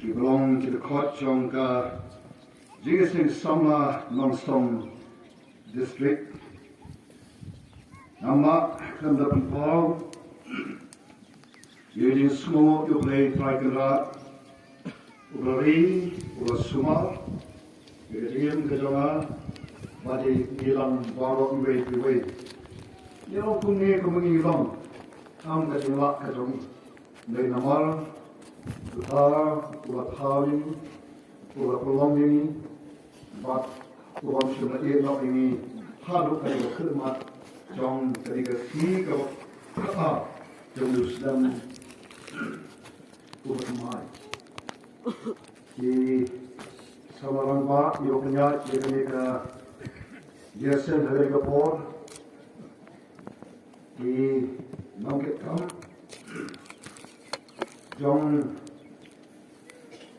He belonged to the court Jonga Jingiaseng Samla Nongstoiñ district. Nama Kandapan Paul, Yudin Smo, you play Traikanrat, Ubrari, Urasumar, Yudim Kajonga, Badi Nilang Barok Iwe. You know, Kuni Kumungi Long, Am Kajunga Kajong, Namal, Utar, Uratari, Urapolongi, but Uram Shumati, not any Hadu Kajakamat, John Kajaka of Kata, Jerusalem, Uramai. Di Samarang Ba, Yokanya, Yakamika, Jingiaseng Harigapur, di Nongstoiñ, John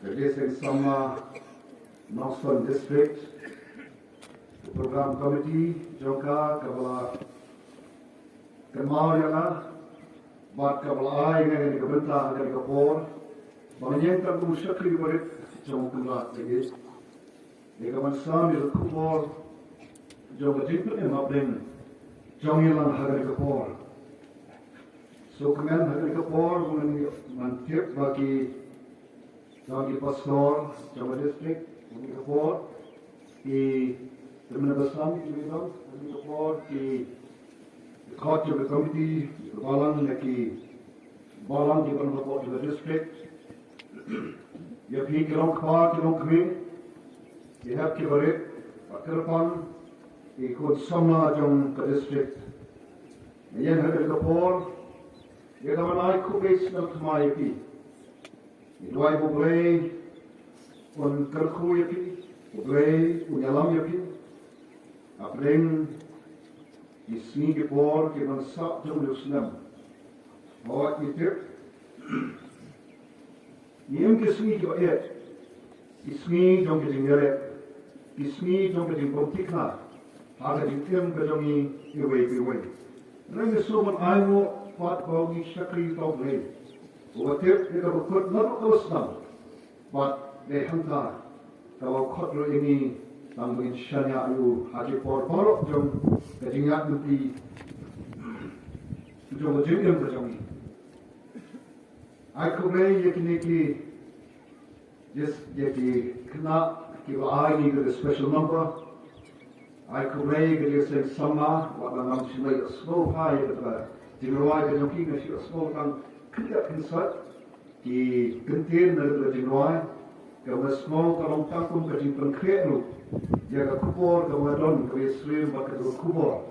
Jingiaseng Samla Nongstoiñ district, the program committee, Joka Kabala Kamayana, Bat Kabala Ay, Kabenta Harigapur, Banyak tak musyakri berit jom kelat lagi. Jika masa ni lekupor jom berjumpa dengan abdeng jom yang hari lekupor. So kemudian hari lekupor mantip bagi pastor jom distrik lekupor di terminal besar di dalam lekupor di court jom komiti balang lagi balang di dalam lekupor jom distrik. Je hebt hier kwaad, je hebt gebeurd, wat ervan, je kunt Samla jong ke district. En je hebt het gehoord, je hebt een eigen wees met mij pi. Je doet je blij, een kerkoe pi, blij, een jalam je pi. Apreng, je snie geboren, je bent zat jong Jerusalem. Wat je tip? Yang kesini jo ayat, kesini jom kejenggerak, kesini jom kejengpolitikna, ada jengkem kejongi iwe. Mereka semua ayo fat bagi syakri tau boleh. Waktu mereka berkut nak terus nam, but mereka kalau kau ini tanggung syariah ayu haji por jom kejengak nanti jom kejengkem kejongi. Aku boleh yakini just yaki kena kita ini ke special number. Aku boleh Jingiaseng Samla, wala nam simay small high kita. Jingiaseng ke joki nasi small kan kita insat di kentin dari Jingiaseng. Kalau small kalau takum ke Jingiaseng kru, jaga kubur kalau don kalau Israel bakal kubur.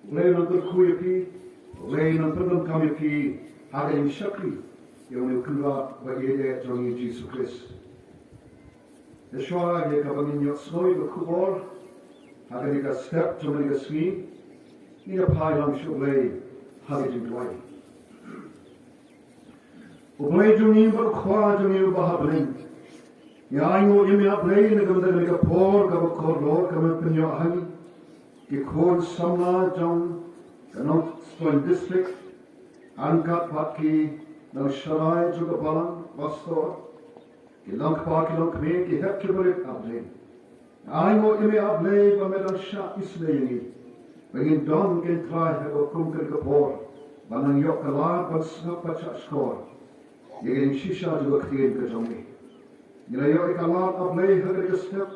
Boleh nonton kuyapi, boleh nonton kami pi. Ada yang syakri yang mengeluar bagi dia jangan Yesus Kristus. Esok dia kabangin yang semua berkubur, ada yang step jangan yang sini, ini apa yang syukur hari jumpai. Ubai jangan berkuah jangan berbahagian. Ya ayo ini apa yang kita mereka por, kita korlo, kita penyokong, ikut Samla jang, Nongstoiñ district. Angkat paki nang syarai juga balang pastor. Kilang paki lang kami kihap kibalit ablay. Ay mo imi ablay pamelang syak islay ini. Bangin dong kin try hego kumkir kapor. Banang yok kalar pagsnap patsak skor. Yagin shisha juga ktiin kajongi. Nilayo ikalar ablay hagar kastep.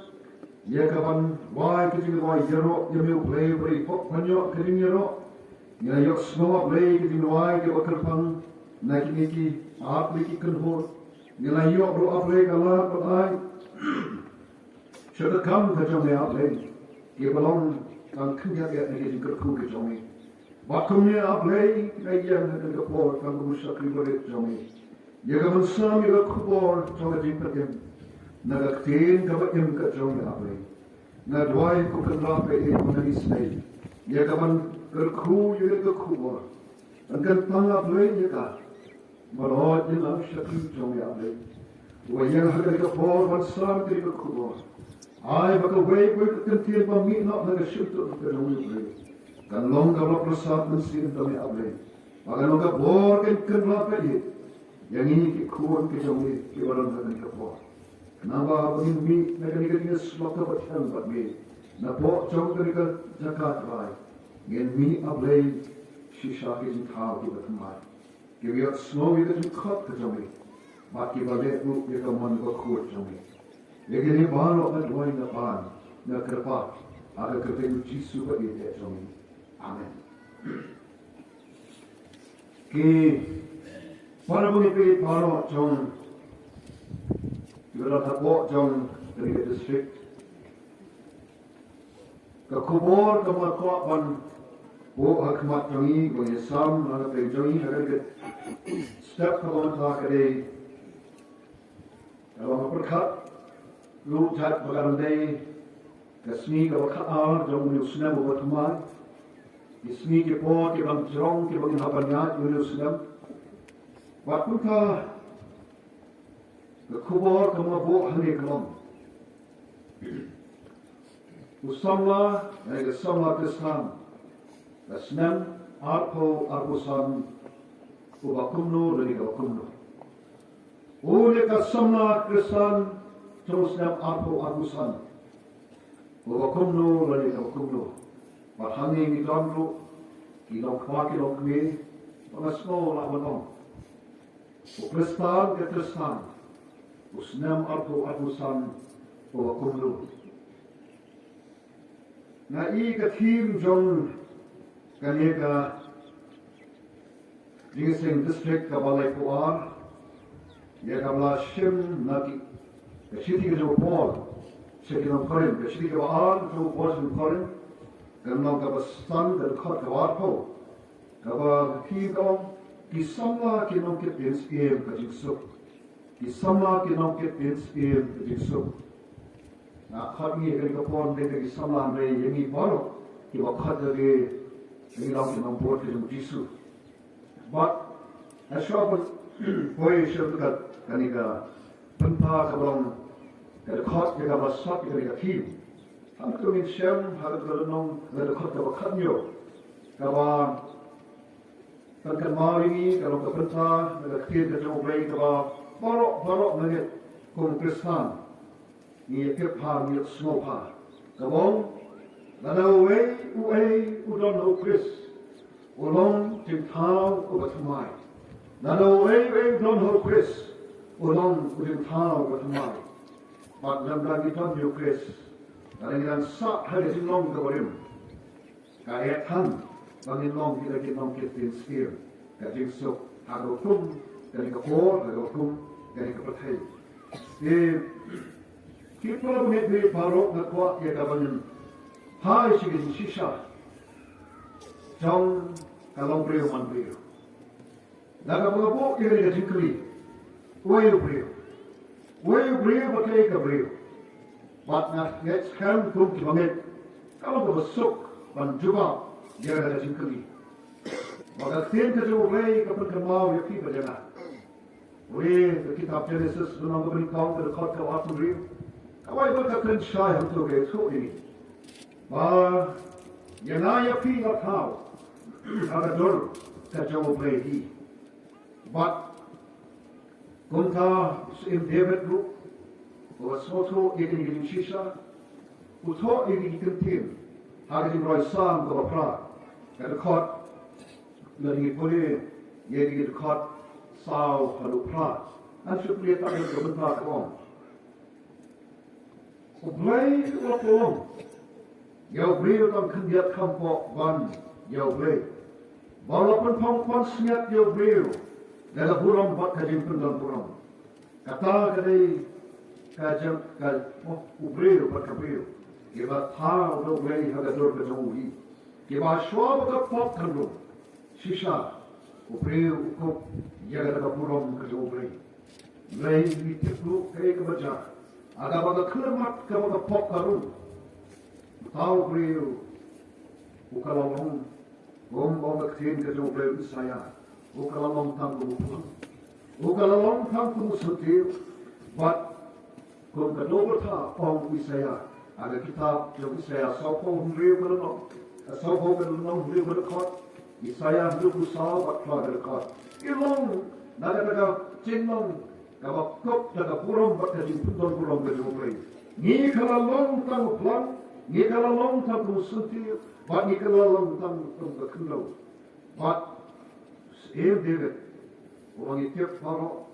Yagaban wai kijing wai yero yami ablay beri pok panyok kiring yero. Ya yok semua boleh kita nuai ke bakarpang nak ini aap lagi kenhor. Nilai yok bro aap lagi kalah patai. Sudah kam kacang aap lagi. Ia belum kan kerja dia nak jadi kerku kacang ini. Bakumnya aap lagi lagi yang nak kepor kan musak ribuan kacang ini. Ia kaman sami nak kepor jangan diperkem. Nak tin kaman kacang aap lagi. Nak duai ku kenal pe ini menangis lagi. Ia kaman kerku juga kerku, angkat tangan boleh juga, berhad dengan syakir jom ya boleh. Wajah harga kapor mansam dari kerku, ay bakal baik kentir pamit nak nak syukur kerana boleh. Kan long kalau prasad mesti kami boleh. Bagai long kapor kan kenal pergi, yang ini kekuatan kejauhan kewaran dengan kekuatan. Kenapa begini mi mereka ini selaka berjalan bermi. Nampak jauh dari zakat baik. Yang mi ablay sisa kejin tahu kita kemai. Kita semua kita jengkat kejauhan. Mati balik bu kita mana berkuat kejauhan. Yang ini baru akan doain depan. Nak kerpa. Agar kerja Yesus bagi kejauhan. Amin. Ki para pemimpin para jong kita tak bawa jong dari distrik ke kubur ke makam bawa hikmat jongi boleh sam anak jongi agar kita step ke bawah tak ada kalau berkat lu jat berandai kesni ke berkat jong muslim buat teman ismi ke po ke bang jong ke bang habannya muslim waktu ka kubur kamu buat hari kelam. Samla, mereka samla Kristen. Kesnem, arpo arbusan, ubakumno dari ubakumno. Mereka samla Kristen, terus nem arpo arbusan, ubakumno dari ubakumno. Bahangi ni dalamru, kilong kwa kilong kami, pengasno lawan. Kristen ke Kristen. Usnam arbusan bawa kumlu. Na ikat him jong kaneka Jingiaseng district kabalai puar. Ya kabla shim naki. Kashiti ke jo Paul. Sekinom korin. Kashiti ke baar jo Paul sim korin. Kamlang kabastan dan kot kawar po. Kaba him kong ki Samla ki nongkit inspire ka jingsuk. Ki Samla ki nongkit inspire ka jingsuk. Na khat ni ka pon de ki Samla re yemi baro ki ba khat de ni long ki nong bot ki jisu. But ashab boy shab ka kanika panta ka long ka khat ka ba sat ka ka ki. Ham tu min shem ha ka nong ka khat ka ba khat nyo. Ka ba kan mari kalau ke penta nak kir ke jauh baik kalau barok nak kong Kristen ni kepar ni semua par kabong lalu udon ho Chris ulong jintau ubatumai lalu udon ho Chris ulong jintau ubatumai mak dalam kita ni Chris dalam sak hari sinong kebarim kaya tan bangin long kita kita inspire jadi so harus kum dari kepor harus kum dari kepercay kita menjadi baru nakwa ya kabanin hai sih sisa jauh kalau beliau mandiri laga mengapo ia jadi kli wayu beliau pakai ke beliau matna net sekarang kum banget kalau bersuk banjuba dia ada jingkren. Maka tiada kecuali kepada mau yakni berjalan. Oleh kitab Genesis menang berikau terdekat ke waktu riu. Kawai berkata syai untuk itu ini. Bah, yang yakni tak tahu. Ada dor kecuali ini. But kunta sim David lu, wasoto ini sisa, uto ini kentin. Hari ini roisam kepada dekat dari boleh jadi dekat saw halu prat nanti boleh tak ada kebentar kong boleh orang yang boleh orang kendiat kampok ban yang boleh walaupun pangpang senyap yang boleh dalam burung buat kajian dalam burung kata kadai kajian boleh buat kabel kita tahu do boleh harga dor kejauhi kita syuab kepop kandung sisa upreu ko jaga ka purom ka jobre lei mitlu kai ka baja aga baga klermat ka baga pop karu tau preu ukalong bom tin ka jobre saya ukalong tang ku ukalong tang ku suti bat ko ka dober ta pong saya aga kitab jo saya sopo humreu ka sopo ka no humreu ka Isaya hidup usaha buat keluarga dekat. Ilong, naga cingong kabak kop daga purom bat kajing pundon purom kajing play ni kala long tang plan ni kala long tang musunti bat ni kala long tang kendo bat David orang itu paro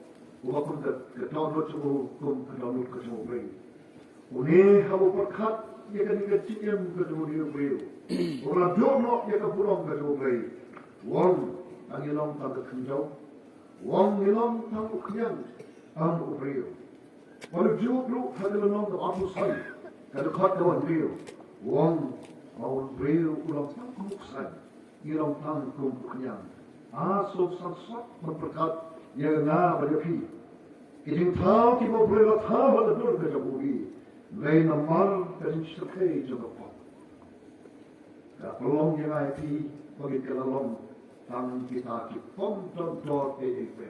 orang pun ketawar tu kum ketawar ketemu beri. Uni habu perkat ia kan ia cium ketemu dia beri. Orang jono ia kan pulang ketemu beri. Wang angilong tang kenjau, wang ngilong tang ukian ang beri. Walau jauh hadi lenong tu aku say, kalau kat kawan beri. Wang awal beri ulang tang kumuksan, ngilong tang kumukyan. Asal sansat berperkat yang na berjapi. Kijing tahu kita boleh tahu pada dulu kerja budi. Lain amal kijing sekai juga pun. Kalau yang itu bagi kalau tang kita kipom dan dor EEP.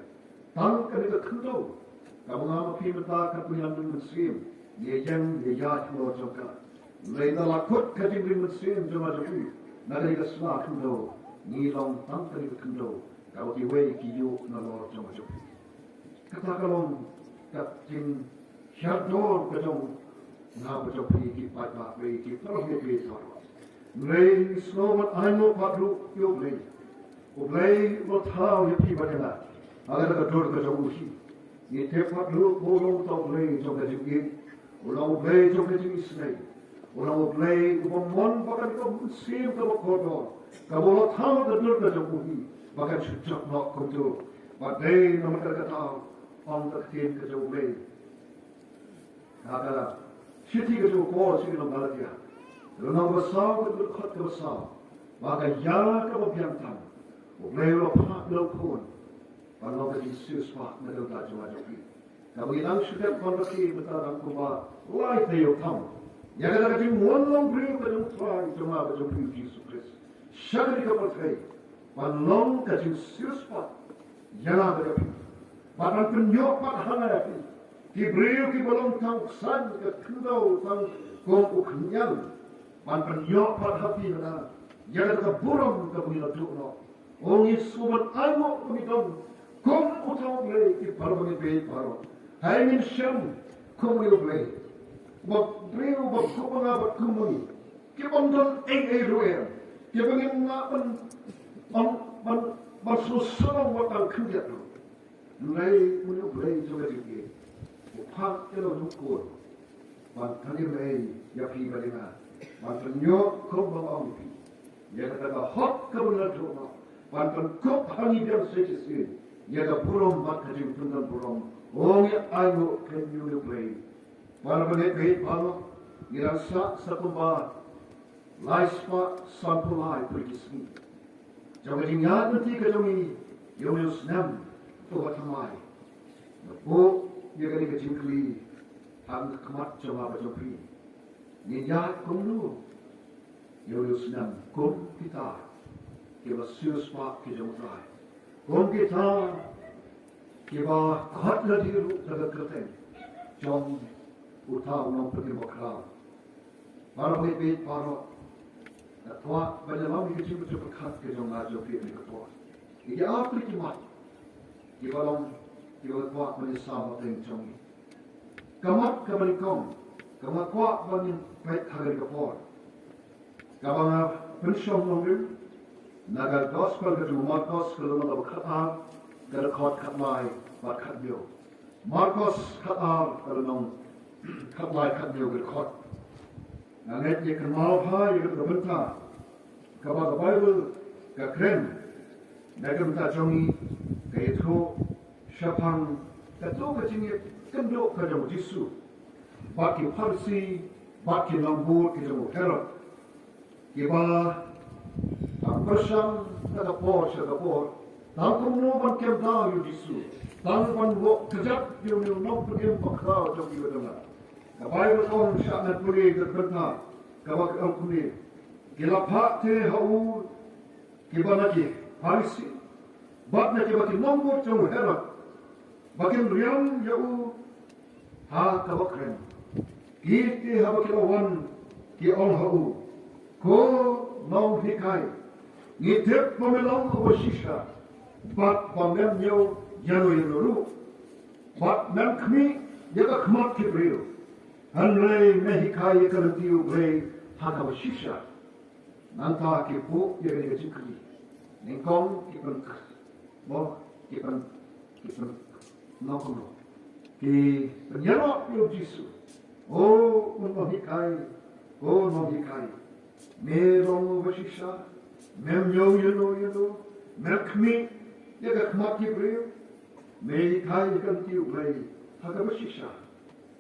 Tang kita kental. Kamu ngam pi mata kapuyan dengan Muslim. Ye yang ye jat lo juga. Lain lakut kijing Muslim cuma japi. Nagari kesma kental. Ni long tang kita kental. Kalau diwe kiyu nalor cuma japi. Kata kalau kijing syador kejong na japi kipat ba be kitaro be kitaro. Mulai selamat anu padlu yo mulai. Mulai bertahu ya pi badana. Agar kedor kejong usi. Ni tepat lu bolong tau mulai jong kejing. Ulang mulai jong kejing isnai. Ulang mulai umon bahkan kau sim kau kodor. Kau tahu kedor kejong usi. Bahkan sejak nak kuntu. Badai nama kata orang terkin kejong mulai. Agar siti kejong kau sih nama dia. Renang besar berkat besar. Maka ya kebiasaan. Mulai lepas lekun. Kalau kita sesuatu negara tak cuma jadi. Kalau kita sudah konversi bertarung kuba, life dia utama. Yang kita jadi mualong beri kejung try cuma berjumpa Yesus Kristus. Syakir kepercayaan. Malong kejung sesuatu yang ada. Bahkan penyok hana yakin. Diberi kibalong tangsan ketudau tang kong uknyal. Man penyok hati mana. Yang ada burung kebunan tukno. Orang Yesus aimo kumidong. Kong utang boleh kibalang ini baru. Hai min syam kong boleh. Bak beri bak kubang abad kumuni. Kibandon ruer. Kibangin ngapan bersusun wakang kerja tu. Mulai boleh juga juga. Upak kalau dukun. Man tadi mulai ya pi balina. Man penyok kubang ampi. Ya kata hot kebunan tukno. Man penkop hangi biar sesuai. Ya da burung mat kajing tundan burung. Oh ya ayo can you play. Mana boleh baik malu. Irasa sekumba. Laispa sampulai pergi sini. Jangan ingat nanti kajungi. Yunus nam tuat hamai. Napo ya kali kajing kli. Ang kemat jama bajopi. Niat kumlu. Yunus nam kum kita. Kita sius pak kajung try. Kung kita kiba kat la diru daga kerten jom utau nong pergi bakra baru bit baru atwa badalam ni kecil betul berkat ke jom ngajo pi ni ketua dia apa kimat kiba long kiba atwa menyesal teng jom kamat kamanikom kamat kwa bani baik hari ketua kabang pensyong nong naga gospel ke Marcos kalau nak berkata kalau khat khatmai bat khatmio Marcos khatar kalau nong khatmai khatmio ke khat nanget ye kenal ha ye ke benta kaba ke Bible ke kren naga benta jongi ke itu syapang ke tu ke jingi kendo ke jong Yesus baki Parsi baki lambur ke jong Herod kiba Persang kata por, kata por. Tahu kamu ban kem dah you disu. Tahu ban wo kejap you nak pergi bakau jom you dengar. Kapai betul syak nak pergi ke kerana kabak aku ni. Gila pak te hau kiba lagi Parsi. Bak nak kiba ki nombor jom Herod. Bakin riam you ha kabak keren. Kita habak lawan ki on hau. Ko nong hikai. Ngitip pemelong ke sisha, bat panggan yo jano yang luru, But nan kami yaga kmat kibriu. Hanlay mehika yakalantiu gray hakabashisha. Nanta ki po yaga jikli. Ningkong kipan mo kipan nokono. Ki penyerok yo Jisu. Oh nohikai. Merong bashisha. Mem yo mem kami yaga kmat kibriu. Mehikai yakalantiu gray hakabashisha.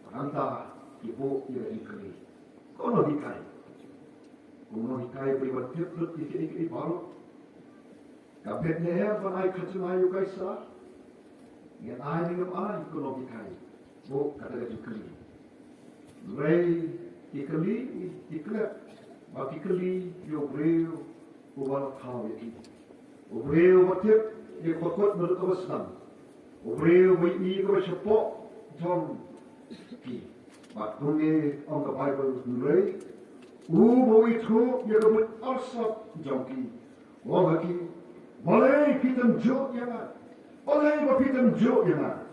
Nanta ibu ia dikali. Kono dikai. Kono dikai beribat tiap dikali baru. Kabet neher panai kacunai yukaisa. Yang ai dengan ai kono dikai. Bo kata dikali. Rei dikali. Bagi kali yo breu ubal kau yaki. Breu batip ye kokot menurut kebesaran. Breu bui kebesapok John ki. But only on the Bible nulai, boy tu yang ber asap jangki, wahaki, malai pitam jok yang, malai bapitam jok yang,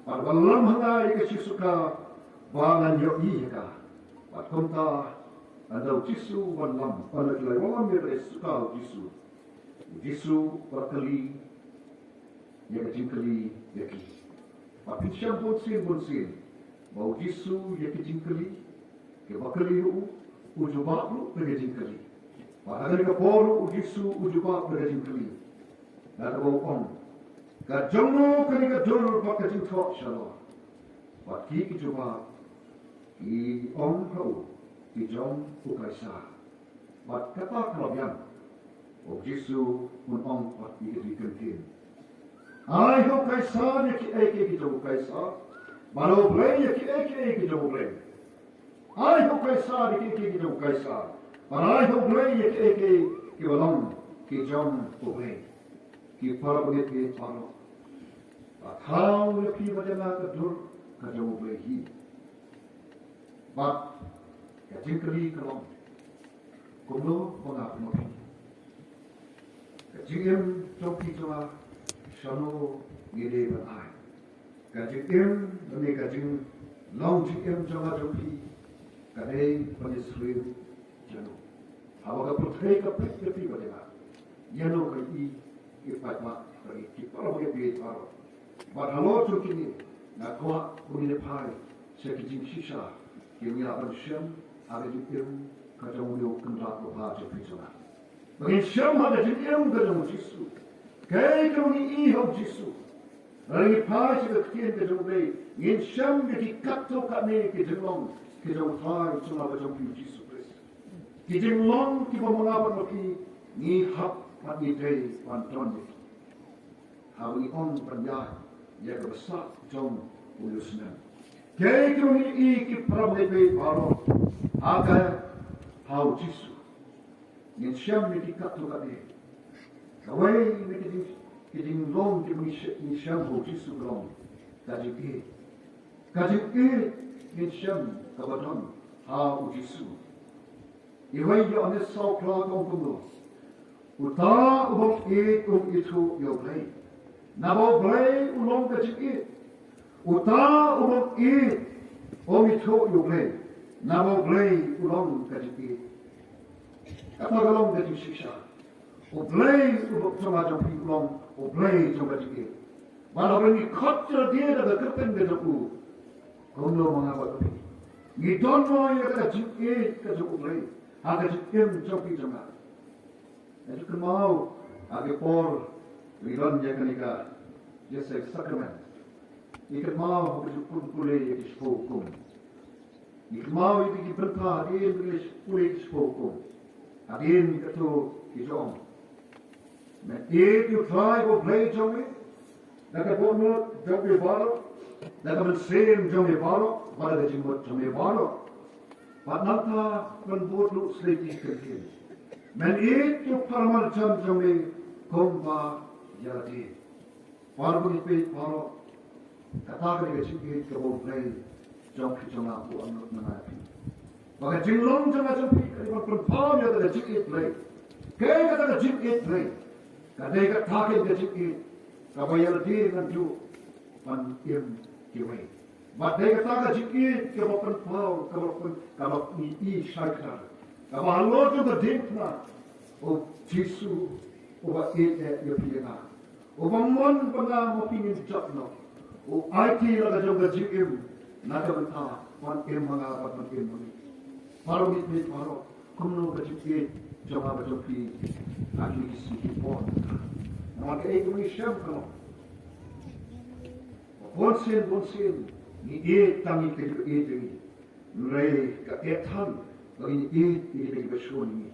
but walam hangai kesisuka, walan yo iya, but konta ada jisu walam, pada kelai walam yang suka jisu berkali, yang jingkali yaki, but pincang pun sin. Bau Jisu ya kejingkali, ke bakali ujubak lu kejingkali. Bahkan ke poru Jisu ujubak kejingkali. Dan bau om, ke jono kali ke jono pak kejingkok shalom. Baki ujubak, ki om kau, ki jom ukaisa. Bat kata kelabian, bau Jisu un om pak kejingkali. Ai ukaisa ni ki jom ukaisa. Malo blay ya ki jom blay. Ai ho kaisa ki jom kaisa. Ai ho blay ya ki walong ki jom blay. Ki para boleh ki para. Atau le pi bajana ka dur ka jom blay hi. But ya jingkali kalong. Kumlo mona pinopi. Ka jingem jom ki joma shano ngide ban ai. Kajing demi kajing long jing jangan joki, kadai penyesrim janu. Awak percaya kapit kepi bagaimana? Janu kai ipat mak kai kiparo boleh biar paro. Badalo joki ni nak kuat boleh pai sekijing sisa yang ia bersiam ada jing kajang dia kendrak berha joki sana. Bagi siam ada jing kajang Jisu. Kai kau ni ihau Jisu. Lagi pai sudah kian ke jombe, ingin syam ke kato kami ke jenglong ke jom thai cuma bajom Yesus Kristus. Ke jenglong ke pemengawan lagi ni hak mati day panton ni. Hawi on panjang ya besar jom ulusnya. Kaya kini ke pramlebe baru aga hau Yesus. Ingin syam ke kato kami. Kawai ni Kijing long ke ni syam ho Jisu long kajing ni syam kabadon ha u Jisu iwai yo ne sau kla kong kumo uta ubok itu yo blay nabo blay ulong kajing uta ubok itu yo blay nabo blay ulong kajing kata galong kajing shisha Oblay ubok sama jompi ulong, oblay jompa jikir. Malah ni kacau dia dah kerpen betul. Kondo mengapa tu? Ni dono yang kata jikir kacau oblay, agak jikir jompi jompa. Jadi kemau agak por, liran yang kanika, jasa sakramen. Ikat mau berjukun kulai ispokum. Ikat mau itu berkah adin tulis kulai ispokum. Adin katu kijom. Men you try to play Johnny, that the bonnet, Johnny Barrow, that the same Johnny Barrow, but the Johnny Barrow. But not when both looks like he can. Men you Paramal Johnny, Comba Yadi. Barrow is paid Barrow, Kataka gets you to go play, Johnny Jonah, who are not Manapi. But a Jing Long Jonah, you will confirm that the Jig play. Kaya kata jingkit play. Kadai kat takin ke jingkit. Kabayal di dengan ju. Man im kiway. But they kata jikit kabapan pau kabap ni shaikar. Kabalo jo gadintna o Jisu o ba ete yapina. O bangmon banga mopingin jatno. O IT la jo gajikim nakabanta wan mga batman mani. Paro mit paro kumno gajikit jama bajopi aki kisi pon. Namak e kumi syam kalo. Bonsin ni tangi ke ni rei ka etan bagi ni ke besoni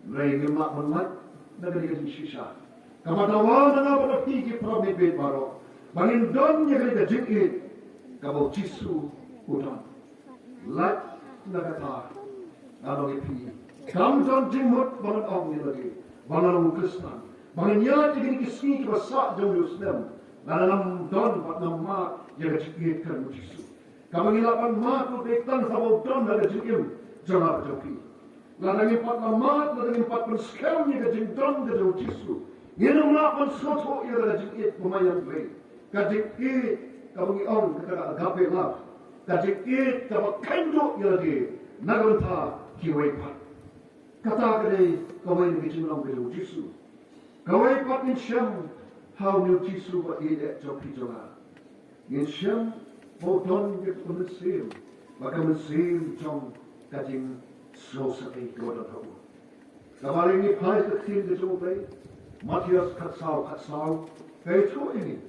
rei ni mak manmat nagari ke shisha kamadawa na ba ti ke promet be baro bangin don ni ke jik ka bo Jisu udan lat nagata alo ke pi kam don jimut ban ong ni lagi bangalu Krishna bangin ya ti ke ski ke sa jong Muslim dalam don pat nama jaga jikit kan Jisu. Kamu ngilapan mat tu dektan sama don daga jikim jaga joki. Ladangi pat nama, ladangi pat penskam ni jaga don daga Jisu. Ini melapan soto ia daga jikit pemayan play. Kajikit kamu ngiong kata agape love. Kajikit kamu kendo ia lagi naganta kiwai pat. Kata kadai kawai ni jimlang daga Jisu. Kawai pat ni syam how new Jisu ba ide joki jaga. Yin syam Bodon yet on the seal, but I'm a seal John cutting slow setting God of hope. Kamaring ni pai the thing that obey, Matthias katsau, very true in it.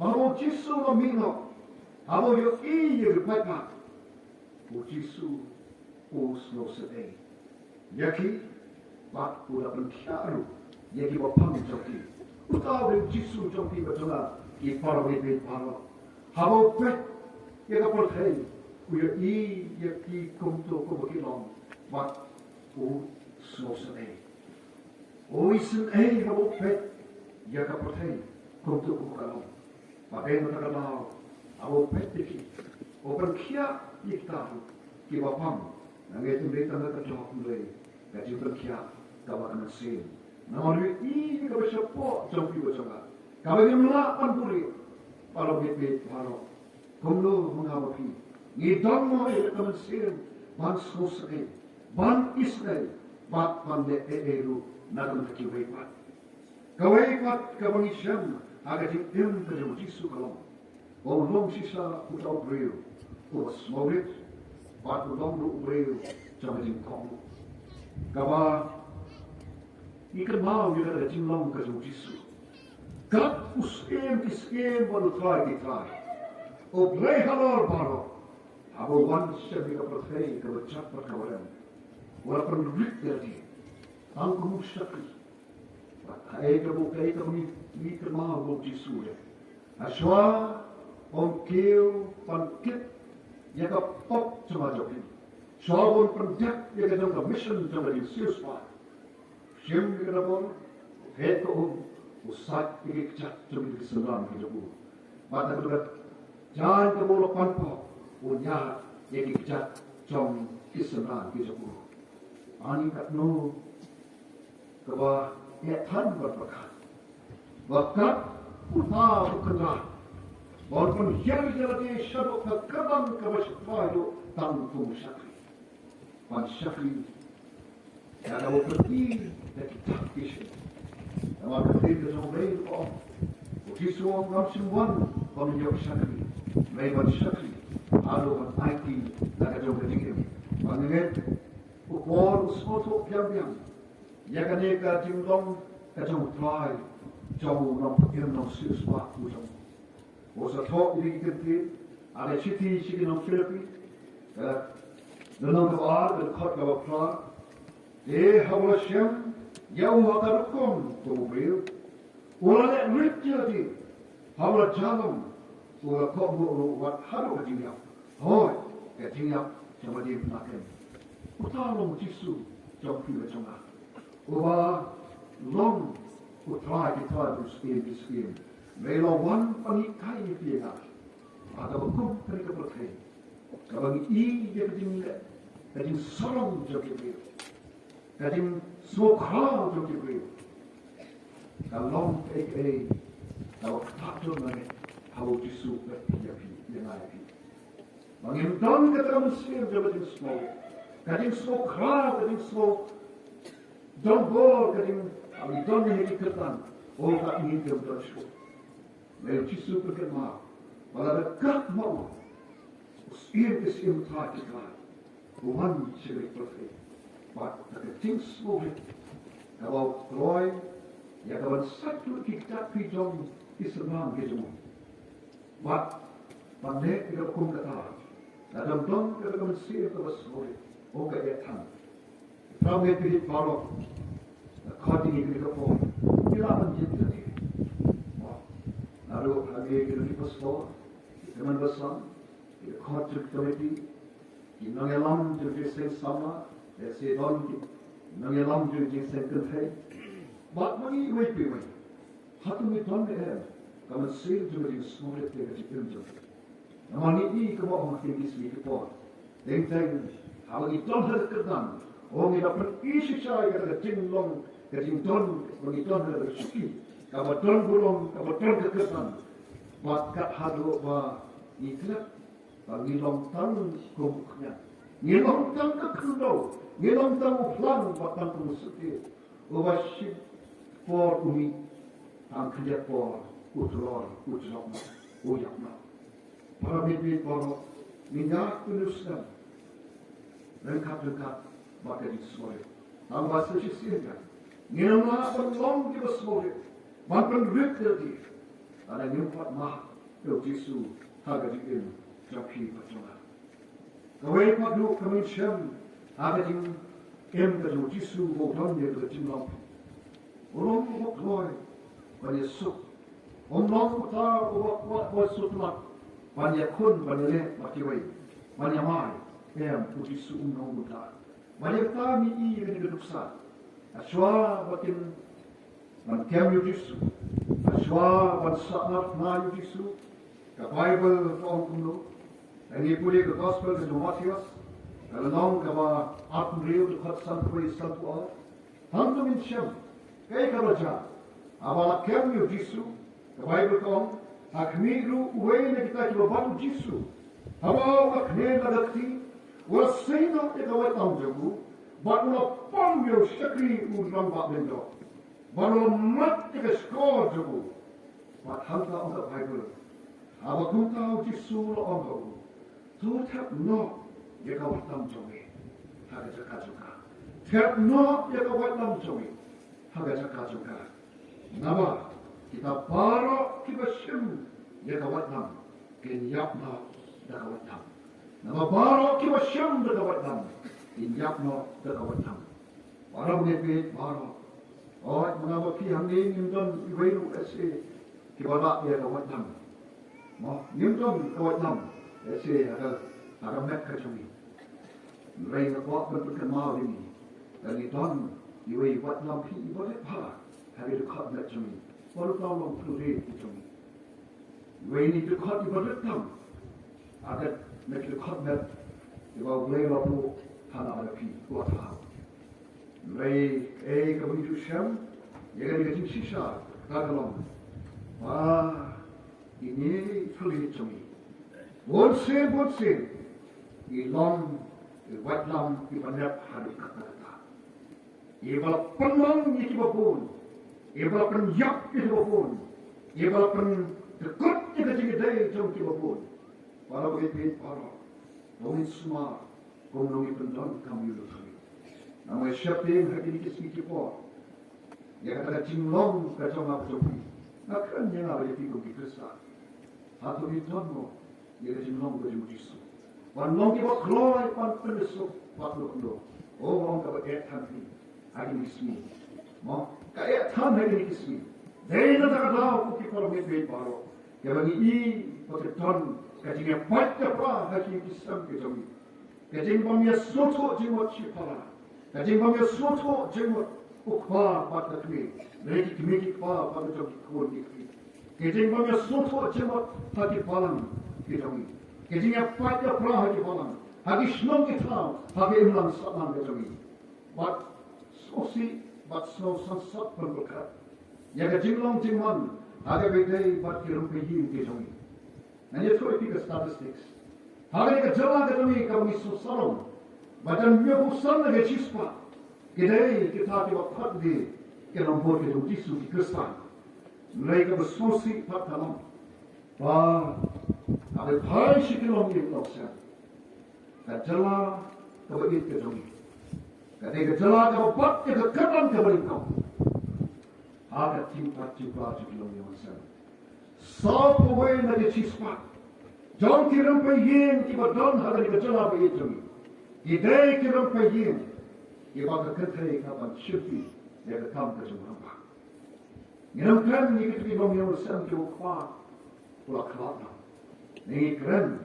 Mamo Jisu no mino, amo yo you papa, o Jisu o slow setting. Yaki, but put up in Kiaru, Yaki wa pang joki. Utaw Jisu joki batuna, ki paro with paro. How pet? Ia kapal hei, kuya ia ki kumto kumukilong, but o slosan e. O isin e habo pet, ia kapal hei, kumto kumukalong. Pagay na tagalaw, abo pet diki, o perkia iktahu, kibapam, nangetong dita na kajok mulay, kajong perkia, kawakan ng sin. Namari i kabasya po, jompi ba siya. Kabagay mula panpuri, palo bit palo. Kumlo mengawapi, ngidam mo ay kamansin, ban susay, ban isay, bat ban de eru nagam kiwaypat. Kawaypat kabangisyam, agating ka Jisu kalong. O long sisa utaw breo, o smogit, bat long do breo, jamating kong. Kawa, ikamaw yung agating long ka Jisu. Kat iskem wano try. O play halor baro. Abo wan siya di ka perthei ka bacak perkawalan. Wala pang rit dati. Ang kumusakri. Ay ka ni kamaw mo Jisu ya. Aswa on keo pankit ya ka pop sama jokin. Sawon pandak ya ka jong mission jong di siuspa. Siyem ka na bon. Het ko usat ikikchat jong di kesenam ki joku. Bata ka jangan kemuluk panpo punya yang dikejar jom kesenangan kisabu. Ani kat no keba tan berbakat. Bakat utah bukanlah. Walaupun yang jadi syaruk kekadang kebasyafa itu tanggung syakri. Pan syakri yang kamu pergi dan kita kisah. Nama pergi ke Samla oh. Jisu orang semua pemenjauh syakri. Mereka syakri, alu IT nak jauh ketinggian. Mengenai ukor soto piang, ya kan mereka jingkong kacau try, jauh nam nam siswa ujung. Osa talk ini kita ada citi nam Filipin, dalam doa dan khot gawa plan. Hawla syam, jauh akarukum tubuh. Orang yang jadi, hawla jalan. Ua kau wat haru kajingyap, hoi kajingyap sama dia penakan. Utalong Jisu jom piwa jonga. Ua long utrai kita berskin. Melo wan panikai piega. Ada bekum mereka berkai. Kabang I dia kajing sorong jom piwa. Kajing sokha jom piwa. Kalong kalau tak jom lagi. How Jisu dengan lagi. Mengimton kata Mesir jabatan semua. Kadang semua kerap, kadang semua dombol, kadang abidon yang diketan. Oh tak ingin kebersyukur. Lalu Yesus berkata, walau dekat mau, usia kesim tak kita, Tuhan sebagai profet. Mak terketing semua. Kalau Troy, ya kawan satu kita pijong Islam gitu. Mak pandai kita hukum kata. Dalam dong kita Mesir terus semua. Oh kaya tan. Ramai pilih baru. Kau tinggi kita pun. Kita menjadi tadi. Lalu hari kita di pastor, teman besar, kita kau cerita lagi. Kita ngelam jadi Samla, jadi don. Ngelam jadi Syngkon. Mak magi wei. Hatu ni don ni kamu Mesir jadi semua kita jadi. Namanya ini kau makin kisah kita. Lengteng, kalau itu ada kerana, orang yang dapat isi saya kata jinglong, kejington, begitu ada bersuki. Kalau don burung, kalau don kekesan, maka hadu bah ikhlas, bagi long tang kumuknya. Ngilong tang kekendau, ngilong tang uflang batang pemusuki. Ubashi for umi, tang kerja for utlor, uyakna. Para bibit para minyak penusan. Lengkap maka disuai. Ang bahasa sisirnya. Nilama penlong kita semua. Makan duit tadi. Ada nyumpat mah. Kau jisu harga diin. Jaki pacunga. Kawai padu kami syam. Harga jing. Kau jisu bodoh dia ke jimlam. Orang bodoh. Banyak suk. Orang putar buat sutmak. Banyak kun banyak mati wei. Banyak mai. Puji suunong buta. Banyak kami ini dengan duksa. Aswa batin mankiam yudisu. Aswa bansaknat na yudisu. Ka Bible kaum kuno. Ini pulih ke Gospel ke Matius. Kalau nong kama April dekat sampai satu awal. Hantu minsyam. Kaya karaja. Awal kiam yudisu. Ka Bible kaum. Akmiru uwe na kita kilo batu jisu. Hawa akne nagakti. Wasina ikawat ang jabu, baru pambil sekri urang bak bendo, baru mat ikeskor jabu, bat hanta ang Bible, awak kuntau jisul ang jabu, tu tap no ikawat ang jawi, haga jaka juga, tap no ikawat ang jawi, haga jaka juga, nama kita baru kita sim ikawat ang, kenyap na ikawat ang. Nama baru kita syam dekat dam, injak no dekat dam. Baru berbeza baru. Oh, menapa pihak ini nimton ibu ese kita nak dia dekat dam. Mah nimton dekat dam, ese ada mereka cumi. Mereka kuat berkenal ini. Dan itu ibu buat dam pi ibu lepah. Hari dekat mereka cumi. Baru tahu long peluri cumi. Ibu ini dekat ibu dam. Agar mereka khidmat ibaw boleh lalu tanah api kuat hal. Mereka kebetulan syam, jangan dikasih sisa kagalang. Wah, ini sulit cumi. Boleh, ilam, iwatlam, ibanyak hari kata. Ibalah penang ikibapun, ibalah penyak ikibapun, ibalah pendekut ikajigidai jom ikibapun. Para begitu para, orang semua, orang pendon kami lutui. Nama siapa yang hari ini kisah kita? Yang kata jinglong kacau apa joki? Akan yang ada di pinggul kisah. Satu itu no, yang jinglong kacau jisu. Wanlong kita keluar pan pendesuk waktu itu. Oh orang kata ayat hati, hari ini kisah. Mau ayat hati hari ini kisah. Dari nanti kalau kita para begitu para, yang bagi ini pakai ton. Kajingnya baca apa hakim Islam kejami. Kajing pamia soto jemot cipala. Kajing pamia soto jemot ukwa pada kami. Mereka kami ukwa pada jom kau dikri. Kajing pamia soto jemot hati palang kejami. Kajingnya baca apa hati palang. Hati senang kita, hati imlan salam kejami. Bat sosi, bat snow sansat berberkat. Yang kajing long jingman, ada bedai bat kirim kejim kejami. Nanya tu itu statistics. Hari ke jalan kami kami susah. Macam dia bukan lagi cispa. Kita kita dapat di kerana kita Yesus di Kristus. Mereka bersusi dalam. Wah, ada banyak sekali yang kita. Jalan kami itu kami. Ketika jalan kami buat kita kerana kami kau. Ada cinta juga yang kita. Sampai lagi cispa. Jangan kira payeng tiba dan hari kejalan begitu. Idai kira payeng. Iba kekentai kapan syuti dia ketam kejalan apa. Ngiramkan ni kita bilang yang bersam jauh pulang kelana. Ni keren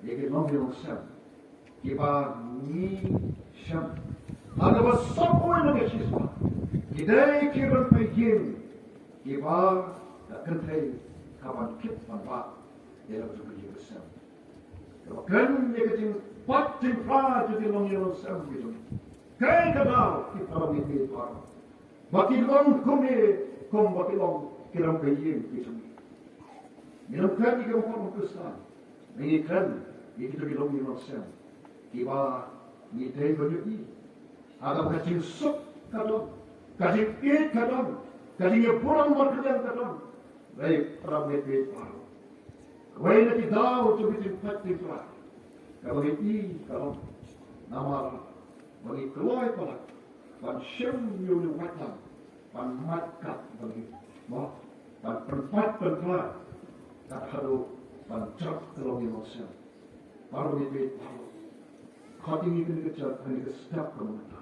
dia kita bilang yang bersam. Iba ni syam. Ada bersampai lagi cispa. Idai kira payeng. Iba kekentai kapan kita apa. Dia harus bekerja besar. Kalau dia kecil, pating plah jadi long yang besar begitu. Kaya kadang kita orang ini parah. Bagi long kom bagi long kiram kaya begitu. Minum kan kita orang besar. Ini kan kita long yang besar. Tiba ni day banyak ni. Ada kecil sup kadang, kecil kadang, kecil yang kurang berkerja kadang. Baik orang ini parah. Wala ti daw to bitin pati pra. Kabagi ti kalau nama bagi keluar pala. Pan syem yu watan. Pan matkat bagi mo. Pan perpat perpla. Tak haru pan cak kalau ni mosya. Paru ni bit paru. Khati ni kini kecak kini kestak kemana.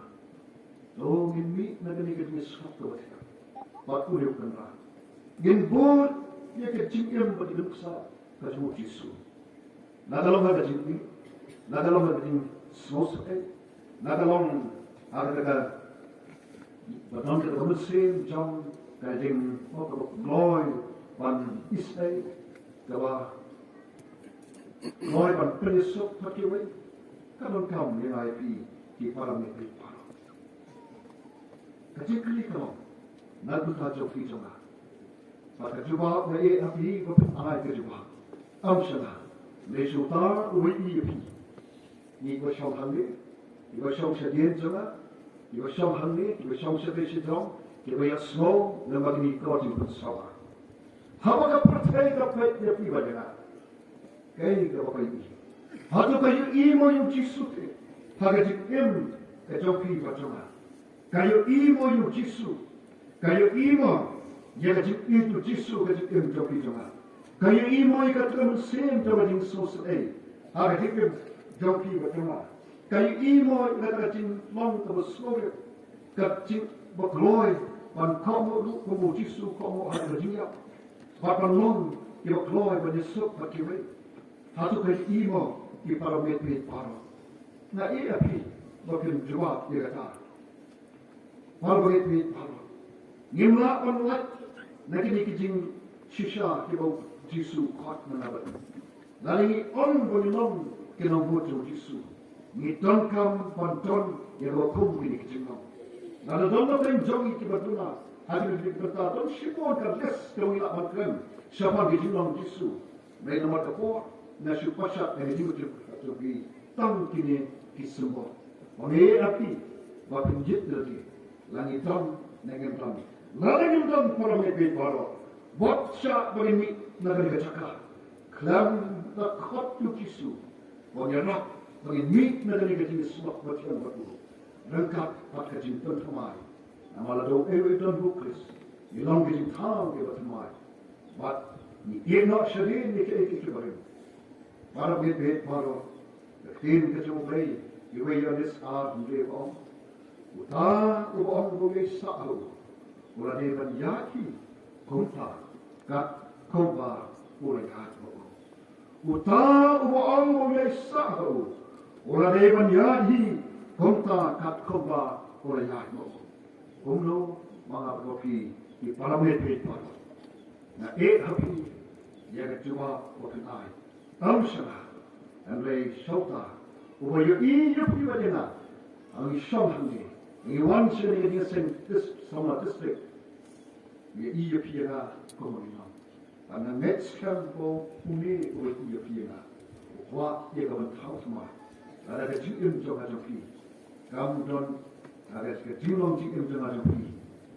Lo mi na kini kini skap tu betul. Batu dia kena. Gin bud dia kecingin bagi luksa. Kajmu Yesus. Nadalong ada jingi, nadalong ada jing sosai, nadalong ada kata, betul kita bermesin jam kajing gloy ban isai, kaba gloy ban penisuk pakiway, kadang kam yang IP di param negeri param. Kajing kali kalau nadbuta jauh fijonga, pada jubah dari api berpun alai kejubah. Amsala, lesuta uwi iupi. Ni ko shong hangi, ni ko shong sedien jonga, ni ko shong hangi, ni ko shong sedien sidong, ni ko ya snow, na magni ko ti ko sawa. Hawa ka percaya ka pet dia pi bajana. Kai ka ba kai. Hatu ka imo yung jisute. Haga ti em ka jopi bajana. Kayo imo yung jisu. Kayo imo ya ka ti itu jisu ka ti em jopi jonga. Kaya imo ikatkan sen tawa jing sosai. Aga hikib joki batama. Kaya imo ikatkan long tawa sore. Kat jing bakloy ban komo lu komo jisu komo ada jingia. Papan long ibakloy ban yesuk bakiwe. Hatu kaya imo iparamet paro. Na api bakin jawab ikata. Paramet paro. Ngimla on lat nakini kijing shisha kibau Jisu kot menabat. Lalu on bolong kena buat Jisu. Ni tongkam panton yang wakum ini kecimam. Lalu dono kan jongi kibaduna. Hasil bertaton sipon kerjas jongi nak makan. Siapa kecimam Jisu. Mereka nomor kapor. Nasi pasat yang diucap lagi. Tang kini kisumbo. Wangi api. Wakin jit lagi. Langit tong negem tong. Lalu tong para mebet baru. Buat syak bagi negara kecakar. Kelam tak khot tu kisu. Wanyanak bagi mit negara kecil semak bacaan batu. Rengkap pat kecil tuan temai. Nama ladau ewe tuan bukris. Ilang kecil tang dia bertemai. Bat ni nak syadin ni kecil barim. Para bet para. Ketin kecil bayi. Iwe yanis mungkin om. Utang om boleh sahlu. Mulai dari yaki kontak. Kat kombar ulai hati. Utang uang mulai sahu. Ulai dewan yadi kontak kat kombar ulai hati. Umlo mga kopi di parlament paper. Na happy dia cuma wakinai. Amsala amlay shota. Ubayo iyo piwadena. Ang shawhangi. Iwan siya Jingiaseng Samla district. Ia iya pia komunina. Ana next kan po puni ulit iyo pina. Wa ia kawan tahu semua. Ada kecil jom aja pi. Kamu don ada kecil long jom aja pi.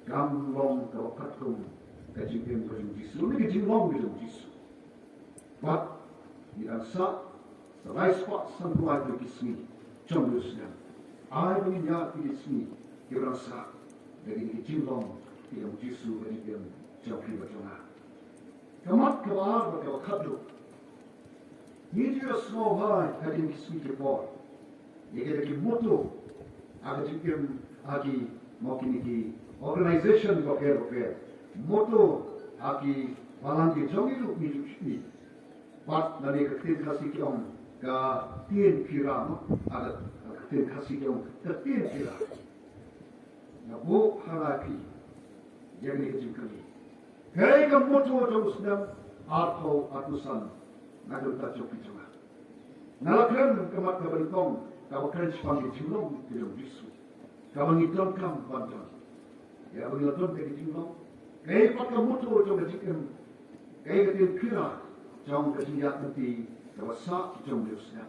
Kamu long kau katkum kecil jom jisu. Ni kecil long jom jisu. But yang sa serai spot sampai ke kismi jom lusnya. Ai bagi ya ke kismi kita sa dari kecil long jom jisu dari jom pi macam Kamat kebar berkau kadu. Ni dia semua hai kadang kismi kebor. Ia kata moto agak jikim agi mungkin ini organisation berkau moto agi malang di jongi lu ni. But dari ketin kasih kiong ke tien kira agak ketin kasih kiong ke tien kira. Nabu harapi yang ni kejikim. Kaya ka moto jauh sedang atau atusan ngadul tak cukup juga. Nalakan kemat keberintong kau keren sepanggil julong tidak bisu. Kau mengiton kam bantuan. Ya mengiton ke julong. Kaya pakai moto jauh kejikan. Kaya ketil kira jauh kejiak nanti kau sak jauh biusnya.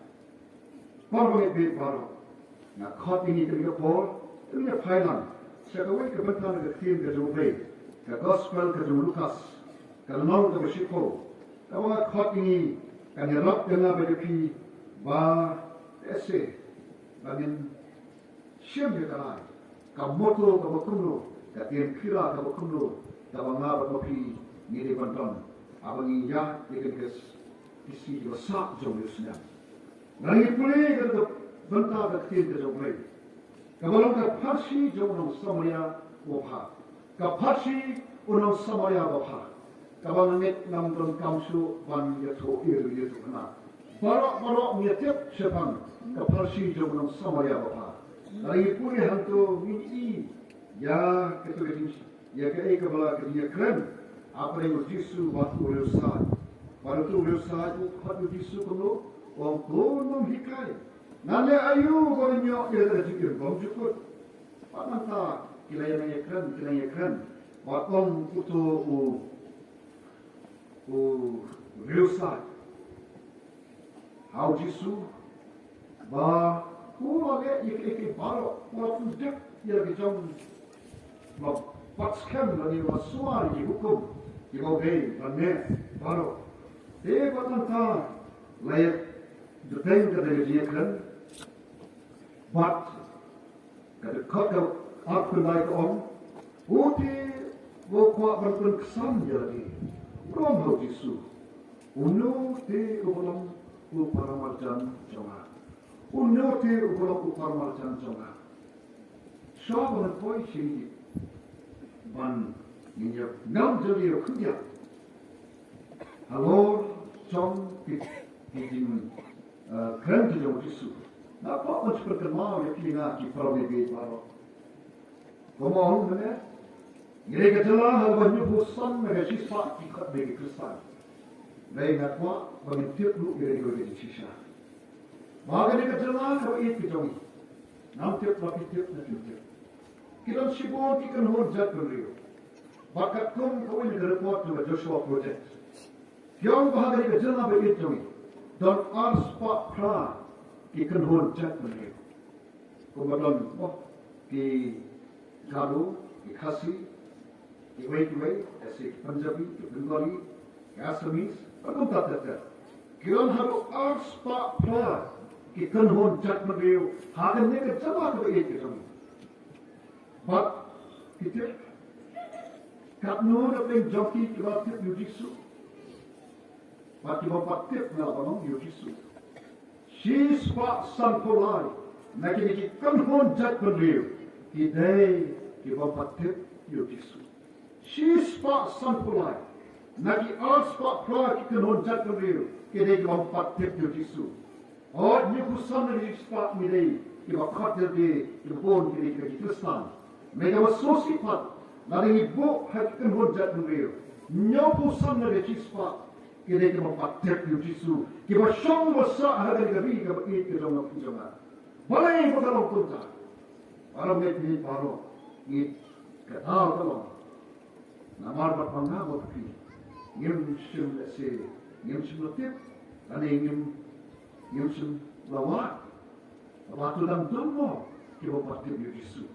Parbangai bed baru. Nak kot ini ketika por ini Thailand. Sekawai kebentan ketil kejauh bed. Ke gospel ke Lukas, ke Nong ke Shiko, kawa khot ini kan yerok dengan berdepi ba ese bagin siem ke kalai, ka moto ke bakumlo, ka tien kira ke bakumlo, ka banga berdepi ni de banton, abangi ya dikes isi yo sak jom yusnya. Nari pulih ke banta ke tien ke jom lei, ka balong ke parsi jom nong samaya wopha. Kapasi unang samaya bapa, kabanganit nam don kamsu ban yato iru kena. Barok miatip sepang kapasi jom unang samaya bapa. Lagi pulih hantu mini ya ketulis ya kaya kabala kerja keren. Apa yang jisu waktu urusan, waktu urusan itu hatu jisu kuno, orang kuno hikai. Nane ayu kornyo ia terjadi bom cukup. Patanta kilaya keren, Watong itu riusai. Hau jisu, ba, lagi ik baru, waktu dek ia kejam, patskam lagi wasuar di hukum, di bawah lane baru. Patanta layak juteng kata dia kan, but kata kau aku naik om, Wo kuat berpun kesan jadi. Rom hau jisu. Uno te ubolong uparamarjan jonga. Uno te ubolong uparamarjan jonga. Shaw ban koi shi ban niya nam jadi rokuya. Halo jong kijing keren kijong jisu. Napa uns perkenal ya kina ki problemi baru. Ngomong mana? Mereka telah menyubuhkan mereka siswa ikat bagi Kristen. Mereka kuat mengintir lu mereka bagi siswa. Maka mereka telah kau itu kejauhi. Nampak lagi tiap nanti. Kita sibuk kita hujat beliau. Bakat kau ini kerekuat juga Joshua Project. Yang bahagia mereka telah bagi kejauhi. Dan arspa pra kita hujat beliau. Kemudian di Kadu, di Khasi. Iway, ऐसे पंजाबी, बंगाली, असमीज, और तात्या किरण हरो आर्ट्स प्रा कि कन्हों जट मगेयो हागन ने के जमा तो एक किस्म बात किते kapno अपने जॉकी की बात के यूटिसु बात की बात के ना बनो यूटिसु शीस पा संपोलाई नके कि कन्हों जट मगेयो कि दे की बात के यूटिसु She spot sampulai. Nagi all spot pra ki kanon jat kariyo. Kede ki wang pat tip yu jisu. Or ni kusan ni spot mi dei. Ki wang kat de ki bon kede ki Kristan. Mega was so si pat. Nari ni bo hat kanon jat kariyo. Nyo kusan ni chi spot. Kede ki wang pat tip yu jisu. Ki wang shong was sa haga ni gabi ka bakit ki jong na pijama. Balay ko talong punta. Alam net ni paro. Ni katal talong. Namar berpangga berpi, ngim sim le se ngim sim lo tip ani ngim sim lawa waktu dalam tumo kita pasti Yesus.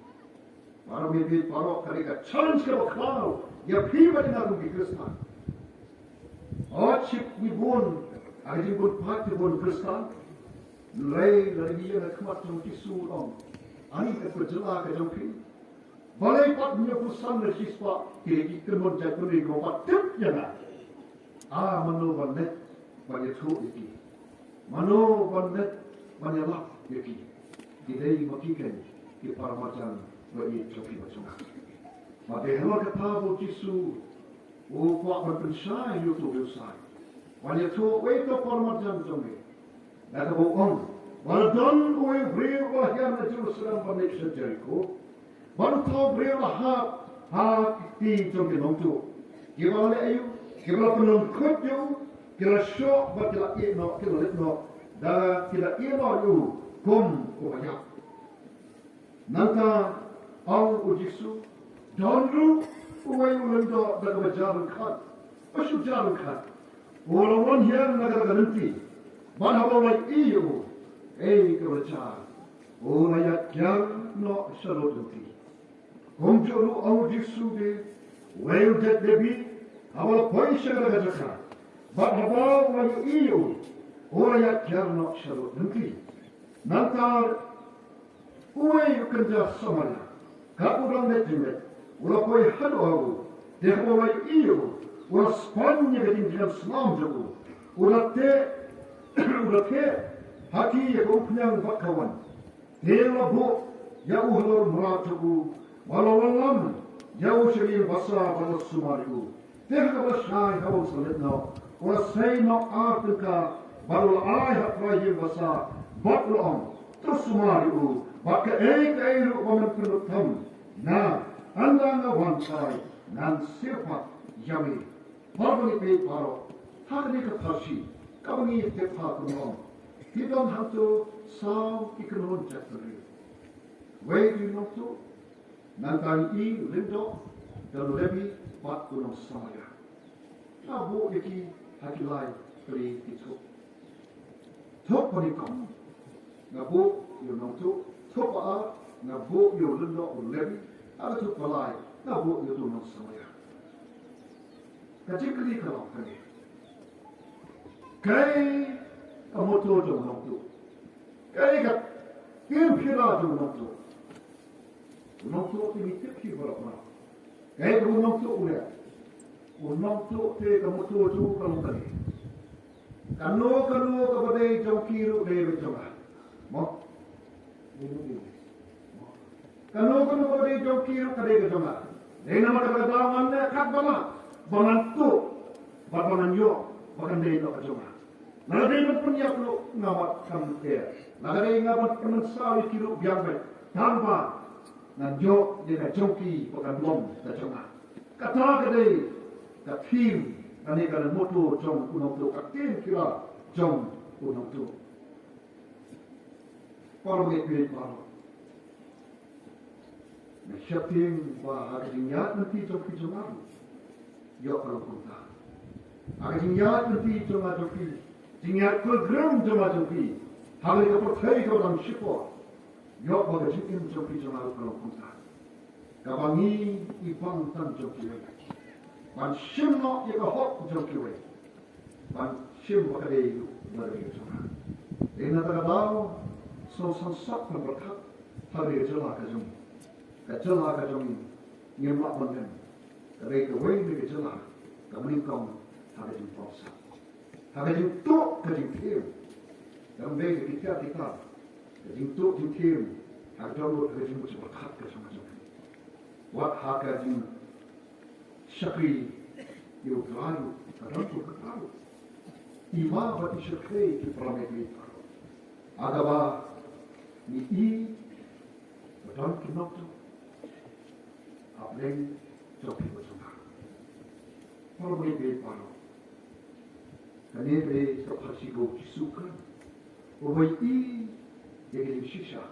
Para mimpi para mereka challenge kita kau ya piba dengan rugi Kristen. Achip ibon ada ibon pati ibon Kristen. Lay lagi yang kemat jom Yesus orang. Ani kerja ke jom pi. Balai pat punya pusan dari siswa kiri kermon jatuh di gobat tip jangan. Mano bandet banyak tu iki. Mano bandet banyak lah iki. Kita makikan di para macam bagi coki macam. Maka hello kata bu Yesus. Kuat berpersai YouTube website. Banyak tu wait to para macam jombi. Dah tu on. Waladon we beri wahyan na Jerusalem panik sa Jericho. Baru tahu beri wahab ti jombi nongtu. Kira le ayu, kira penongkut you, kira syok bat kira ino, kira letno, dah kira ino you kom kubayak. Nanta ang ujisu, donru uwe ulendo dah berjalan kan, masuk jalan kan. Orang yang negara nanti, mana orang iyo, kerja, orang yang no salut nanti. Komjolu ang ujisu de, well that debi, awal poin segala kerja. Bahawa orang iyo, orang yang no salut nanti. Nanti uwe kerja samala, kapuran nejimet, orang poin hadu aku, deh orang iyo. Orang Spanya ketinggian selam jago. Orang te hati yang upnyang bakawan. Dela bu jauh halor merat jago. Walau lam jauh selir basa balas sumariu. Teh kawas syai kawas seletno. Orang say no Afrika baru ay hatrai basa batloong terus sumariu. Baka eiru waman penutam. Na anda ngawan say nan sirpat yami. Parbani pe paro, hakni ka phashi, kabani te pha kuno. Hidon hato saw ikron jatri. Wei you know to, nantan I lindo, dan lebi pat kuno samaya. Abo iki hakilai pri itu. Tok pani kom, ngabo you know to, tok a ngabo you lindo lebi, ada tok palai, ngabo you know samaya. Kacik kali kalau kali, kay kamoto jom nongtu, kay kat kim pira jom nongtu ini tipi berapa? Kay kamu nongtu te kamoto jom kalau kali, kano kabade jom kiru deh berjumpa, mo, kano kabade jom kiru kadeh berjumpa, deh nama kebetulan kat bala. Bantu, badan yo, badan dia nak cuma. Naga dia pun ya perlu ngamat kamu dia. Naga dia ngamat penensal kilo biang baik. Tanpa nanjo dia nak joki badan lom dah cuma. Kata kedai, kat tim, nanti kalau motor jom unang tu, kat tim kira jom unang tu. Kalau begini kalau, nasihatin bahagia niat nanti joki cuma. Yo kalau kunta, agar jingiat nanti cuma joki, jingiat program cuma joki, hari itu percaya kau dalam siapa, yo bagai jikin joki cuma kalau kunta, kabangi ibang tan joki lagi, man sim nak ia hot joki lagi, man sim bagai itu dari cuma, ini terkadang so sansak berkat hari jelah kajum, nyemak menden. Mereka wajib berjalan, kemudian harga jumpa, harga jumpa kejimpian, dan mereka kita, kejimpa kejimpian, harga jumpa seberkat kesemacam. Wat harga jumpa syakri, yo baru, kadang tu baru. Ima bagi syakri di pramedi baru. Agama ni betul kenop tu, apalagi joki macam. Kalau boleh paro, kini boleh terpaksa go kisukan, boleh jadi sisa,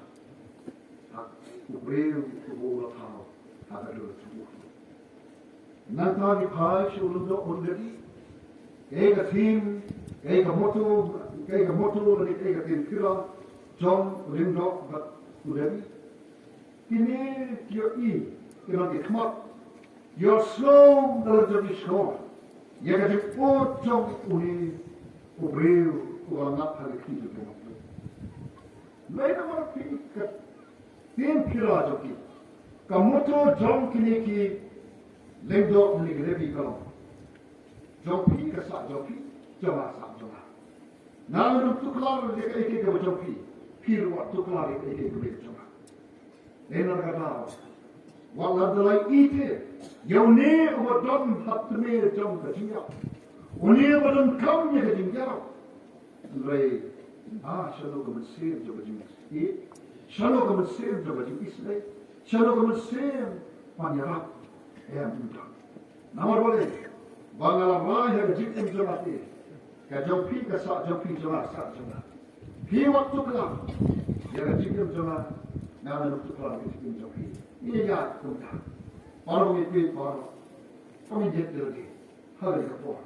boleh boleh tahu, ada dua tuh. Nanti hari hari sebelum tu orderi, ega team, ega moto, ega team kira, John, Rimrock, but Udevi. Kini, your E, kina di kmat, your slow, the little score. Yaga di o John uni, ubreu, uangat halikidu kina. Later, what a team kira joki. Kamoto John kini ki, lengdo ni grebi kalong. Jopi kasa jopi, joma sa joma. Namun tuklar de eke ke jopi, pir wa tuklar de eke ke joma. Ena kata, wala dalai ite, yaune wa don hatme jom ka jinga. Uni wa don kam ye ka jinga. Lai, shalo ka mesir jo ka jinga. E, shalo ka mesir jo ka jinga isle, shalo ka mesir panyarap, muda. Namar wale, Bangala raya ke jikim jomati, ke jopi ke sa jopi joma sa joma. Pi waktu kelam, ya ke jikim joma, nama waktu kelam ke jikim jopi. Ini ya kumta. Orang itu orang, kami jadi lagi, hari kapur.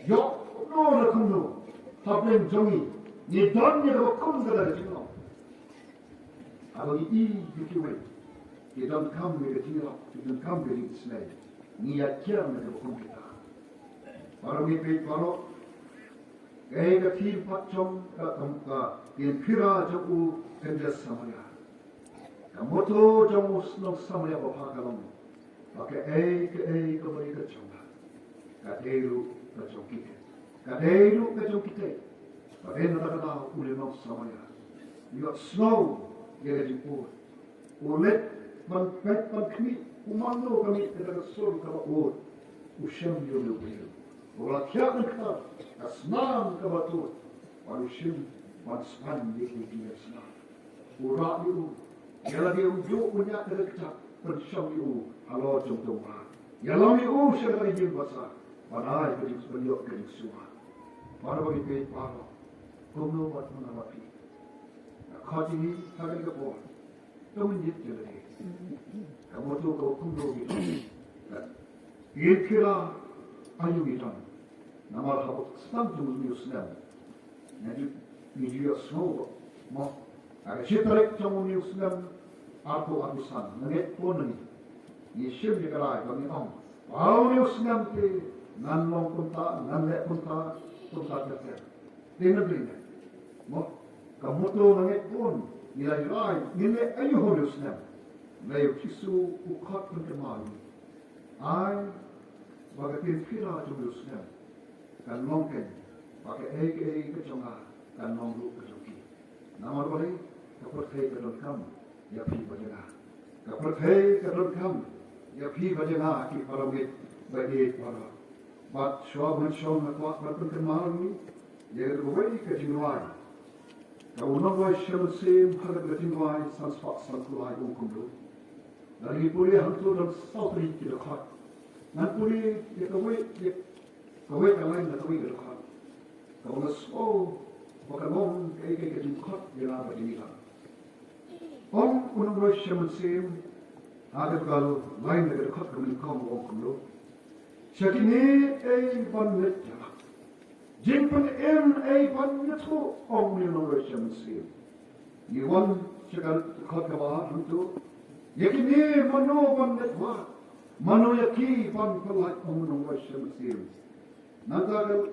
Yo, no nak kumno, tapi jongi, ni don ni kalau kum kada jino. Kalau ini dikiwai, dia don kam ke jino, dia don kam ke jino. Ni ya kira nak kum kita. Orang itu kalau gaya ketir pacong ka yang kira jauh kerja Samla. Kamu tu jauh senang Samla bapa kalong. Pakai kembali ke Samla. Kaderu ke kita. Kaderu ke kita. Kaderu nak kata ulil nong Samla. Dia snow dia jemput. Ulet man pet man kami umano kami kita sol kalau usham dia lebih. Orang kian kata, asman kebetul, manusia manspan dia senang. Orang itu, kalau dia ujuk punya kerja, bersama itu, halau jom bah. Kalau itu segala yang besar, padahal kerja beliau kerja semua. Pada bagi pihak para, kamu buat mana lagi? Kau ini hari kepo, kamu jadi lagi. Kamu tu kau kumdo gitu. Ia kira ayu gitu. Nama habuk stamp tu muslim. Nanti video semua, mah. Agar cetrek jamu muslim, aku san. Nanti pun ni, Yesus juga lagi kami om. Wow muslim ke, nan long punta, nan lek punta terter. Dengar dengar, mah. Kamu tu nanti pun nilai lain, nilai ayu muslim. Layu kisu ukat berkemalu. Ay, bagaimana kira jamu muslim. Kan mungkin pakai keconga kan monglu kejoki. Nama boleh kapur hei kedon kam ya pi bajana. Kapur hei kedon kam ya pi bajana ki paramit bagi para. Bat shwa nak buat berkemal ni ya berwei ke jinwai. Kau nak shel sim harap ke jinwai sanspak sankulai ukumdu. Dari pulih hantu dan sautri tidak hak. Nan pulih ya kawai Kau lain dah kau berkhat. Kau nasau, bukan orang kaya jengkot dia apa jenis. Orang unang Rusia musim ada kalau lain dah berkhat kau kau orang kumlo. Sekini banyak jalan. Jengkon banyak tu orang unang Rusia musim. Iwan sekal berkhat kau hantu. Yakini mano banyak wah. Mano yaki pan pelak orang unang Rusia musim. Nanti